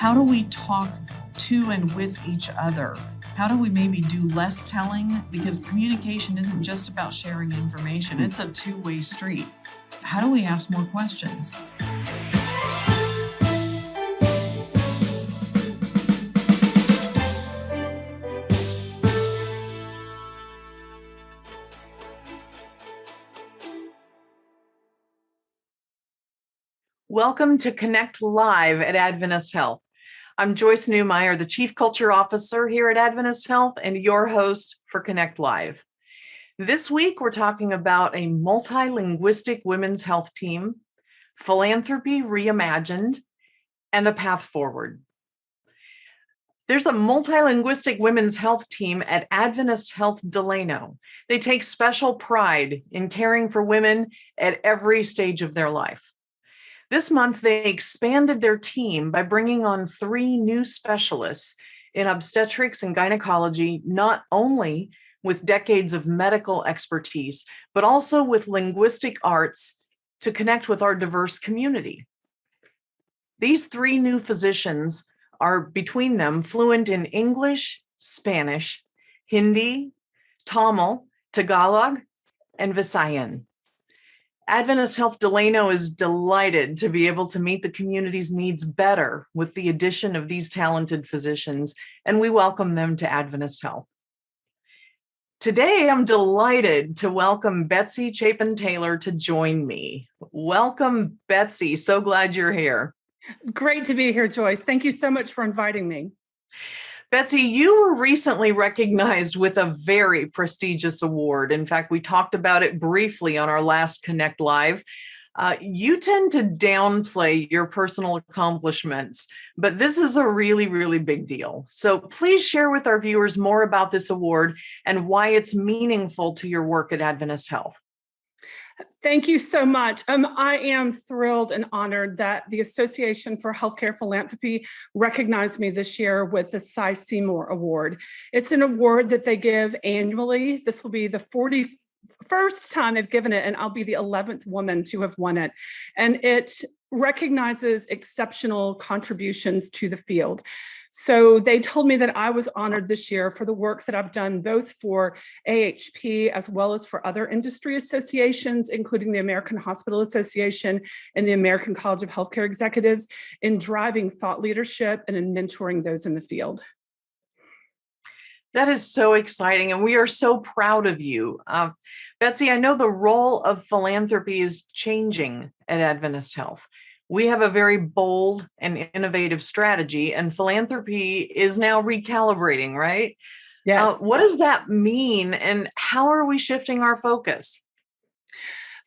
How do we talk to and with each other? How do we maybe do less telling? Because communication isn't just about sharing information, it's a two-way street. How do we ask more questions? Welcome to Connect Live at Adventist Health. I'm Joyce Newmyer, the Chief Culture Officer here at Adventist Health and your host for Connect Live. This week, we're talking about a multi-linguistic women's health team, philanthropy reimagined, and a path forward. There's a multi-linguistic women's health team at Adventist Health Delano. They take special pride in caring for women at every stage of their life. This month, they expanded their team by bringing on 3 new specialists in obstetrics and gynecology, not only with decades of medical expertise, but also with linguistic arts to connect with our diverse community. These 3 new physicians are, between them, fluent in English, Spanish, Hindi, Tamil, Tagalog, and Visayan. Adventist Health Delano is delighted to be able to meet the community's needs better with the addition of these talented physicians, and we welcome them to Adventist Health. Today, I'm delighted to welcome Betsy Chapin Taylor to join me. Welcome, Betsy. So glad you're here. Great to be here, Joyce. Thank you so much for inviting me. Betsy, you were recently recognized with a very prestigious award. In fact, we talked about it briefly on our last Connect Live. You tend to downplay your personal accomplishments, but this is a really, really big deal. So please share with our viewers more about this award and why it's meaningful to your work at Adventist Health. Thank you so much. I am thrilled and honored that the Association for Healthcare Philanthropy recognized me this year with the Cy Seymour Award. It's an award that they give annually. This will be the 41st time they've given it, and I'll be the 11th woman to have won it. And it recognizes exceptional contributions to the field. So they told me that I was honored this year for the work that I've done both for AHP as well as for other industry associations, including the American Hospital Association and the American College of Healthcare Executives, in driving thought leadership and in mentoring those in the field. That is so exciting, and we are so proud of you. Betsy, I know the role of philanthropy is changing at Adventist Health. We have a very bold and innovative strategy, and philanthropy is now recalibrating, right? Yes. What does that mean, and how are we shifting our focus?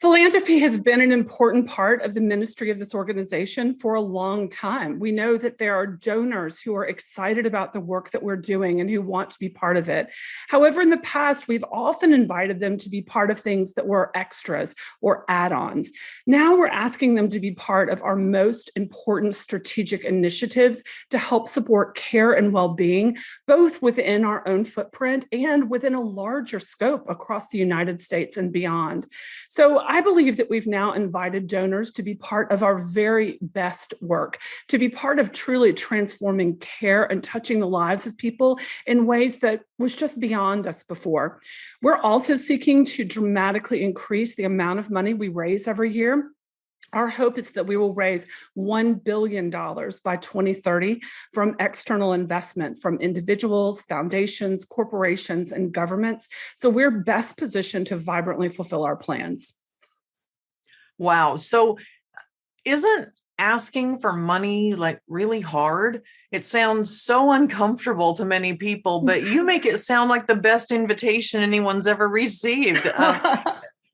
Philanthropy has been an important part of the ministry of this organization for a long time. We know that there are donors who are excited about the work that we're doing and who want to be part of it. However, in the past, we've often invited them to be part of things that were extras or add-ons. Now we're asking them to be part of our most important strategic initiatives to help support care and well-being, both within our own footprint and within a larger scope across the United States and beyond. So I believe that we've now invited donors to be part of our very best work, to be part of truly transforming care and touching the lives of people in ways that was just beyond us before. We're also seeking to dramatically increase the amount of money we raise every year. Our hope is that we will raise $1 billion by 2030 from external investment from individuals, foundations, corporations, and governments. So we're best positioned to vibrantly fulfill our plans. Wow. So isn't asking for money like really hard? It sounds so uncomfortable to many people, but you make it sound like the best invitation anyone's ever received.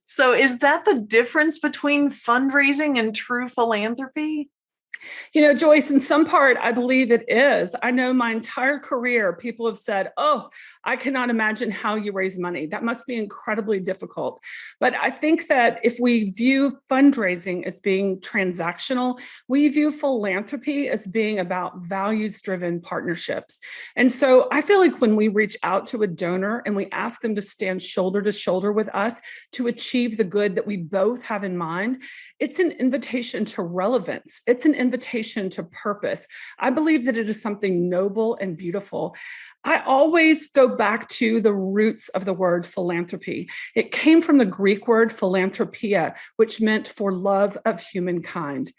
So is that the difference between fundraising and true philanthropy? You know, Joyce, in some part, I believe it is. I know my entire career, people have said, oh, I cannot imagine how you raise money. That must be incredibly difficult. But I think that if we view fundraising as being transactional, we view philanthropy as being about values-driven partnerships. And so I feel like when we reach out to a donor and we ask them to stand shoulder to shoulder with us to achieve the good that we both have in mind, it's an invitation to relevance. It's an invitation invitation to purpose. I believe that it is something noble and beautiful. I always go back to the roots of the word philanthropy. It came from the Greek word philanthropia, which meant for love of humankind.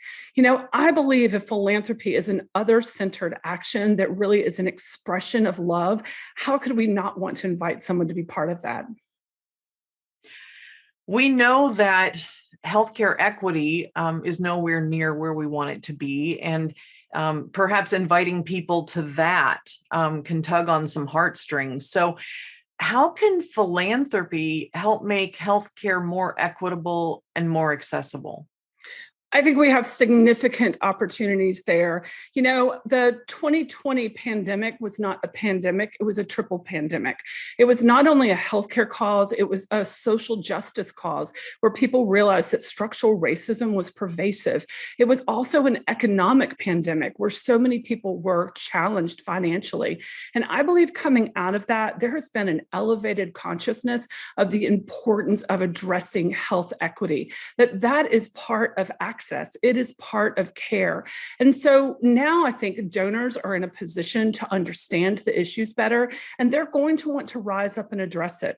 I believe if philanthropy is an other-centered action that really is an expression of love, how could we not want to invite someone to be part of that? We know that healthcare equity is nowhere near where we want it to be. And perhaps inviting people to that can tug on some heartstrings. So how can philanthropy help make healthcare more equitable and more accessible? I think we have significant opportunities there. The 2020 pandemic was not a pandemic, it was a triple pandemic. It was not only a healthcare cause, it was a social justice cause where people realized that structural racism was pervasive. It was also an economic pandemic where so many people were challenged financially. And I believe coming out of that, there has been an elevated consciousness of the importance of addressing health equity, that is part of access. It is part of care. And so now I think donors are in a position to understand the issues better, and they're going to want to rise up and address it.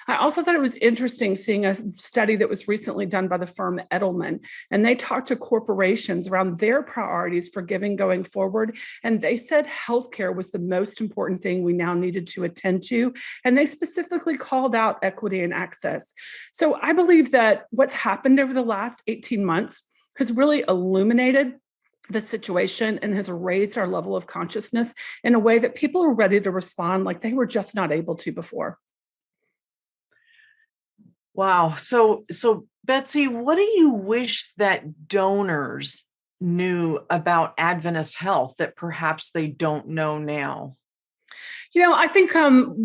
I also thought it was interesting seeing a study that was recently done by the firm Edelman, and they talked to corporations around their priorities for giving going forward. And they said healthcare was the most important thing we now needed to attend to. And they specifically called out equity and access. So I believe that what's happened over the last 18 months has really illuminated the situation and has raised our level of consciousness in a way that people are ready to respond like they were just not able to before. Wow. So Betsy, what do you wish that donors knew about Adventist Health that perhaps they don't know now? I think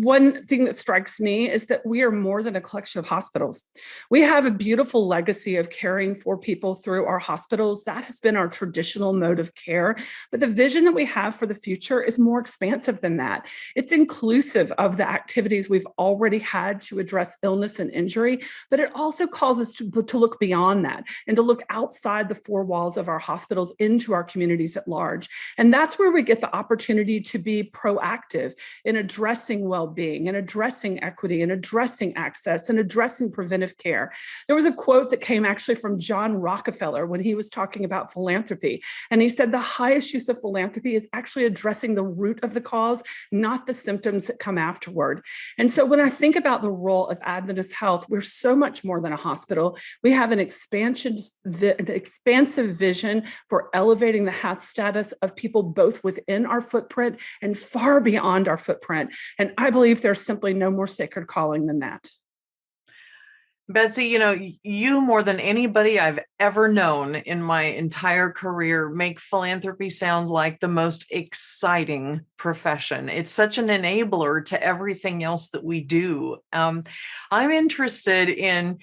one thing that strikes me is that we are more than a collection of hospitals. We have a beautiful legacy of caring for people through our hospitals. That has been our traditional mode of care. But the vision that we have for the future is more expansive than that. It's inclusive of the activities we've already had to address illness and injury, but it also calls us to look beyond that and to look outside the four walls of our hospitals into our communities at large. And that's where we get the opportunity to be proactive in addressing well-being and addressing equity and addressing access and addressing preventive care. There was a quote that came actually from John Rockefeller when he was talking about philanthropy. And he said, the highest use of philanthropy is actually addressing the root of the cause, not the symptoms that come afterward. And so when I think about the role of Adventist Health, we're so much more than a hospital. We have an expansive vision for elevating the health status of people both within our footprint and far beyond our footprint. And I believe there's simply no more sacred calling than that. Betsy, you more than anybody I've ever known in my entire career make philanthropy sound like the most exciting profession. It's such an enabler to everything else that we do. I'm interested in,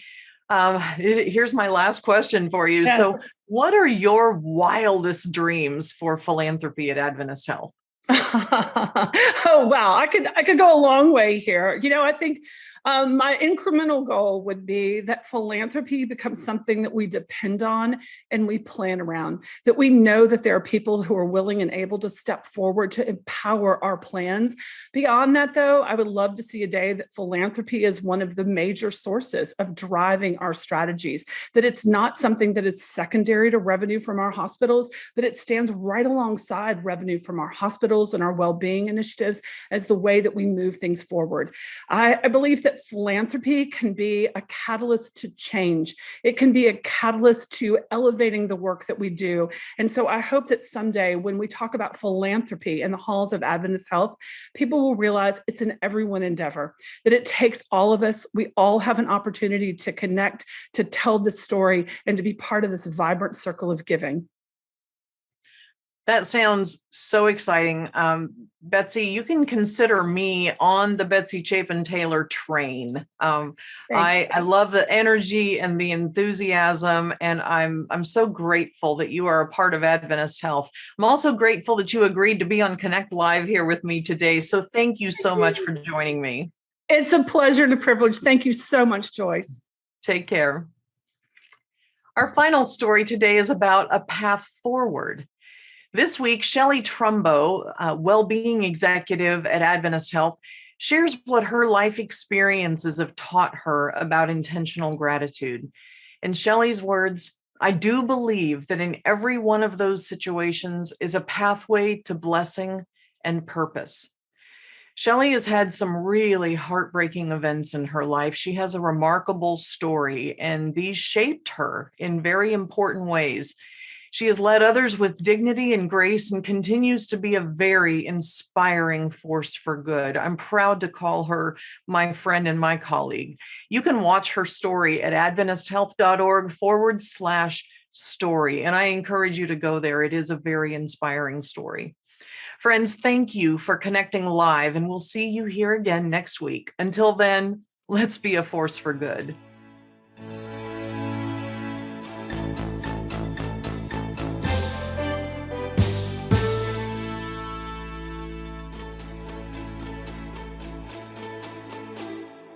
here's my last question for you. Yes. So what are your wildest dreams for philanthropy at Adventist Health? Oh, wow. I could go a long way here. I think my incremental goal would be that philanthropy becomes something that we depend on and we plan around, that we know that there are people who are willing and able to step forward to empower our plans. Beyond that, though, I would love to see a day that philanthropy is one of the major sources of driving our strategies, that it's not something that is secondary to revenue from our hospitals, but it stands right alongside revenue from our hospitals and our well-being initiatives as the way that we move things forward. I believe that philanthropy can be a catalyst to change. It can be a catalyst to elevating the work that we do. And so I hope that someday when we talk about philanthropy in the halls of Adventist Health, people will realize it's an everyone endeavor, that it takes all of us. We all have an opportunity to connect, to tell this story, and to be part of this vibrant circle of giving. That sounds so exciting. Betsy, you can consider me on the Betsy Chapin Taylor train. I love the energy and the enthusiasm, and I'm so grateful that you are a part of Adventist Health. I'm also grateful that you agreed to be on Connect Live here with me today. So thank you so much for joining me. It's a pleasure and a privilege. Thank you so much, Joyce. Take care. Our final story today is about a path forward. This week, Shelley Trumbo, well-being executive at Adventist Health, shares what her life experiences have taught her about intentional gratitude. In Shelley's words, I do believe that in every one of those situations is a pathway to blessing and purpose. Shelley has had some really heartbreaking events in her life. She has a remarkable story, and these shaped her in very important ways. She has led others with dignity and grace and continues to be a very inspiring force for good. I'm proud to call her my friend and my colleague. You can watch her story at adventisthealth.org/story, and I encourage you to go there. It is a very inspiring story. Friends, thank you for connecting live, and we'll see you here again next week. Until then, let's be a force for good.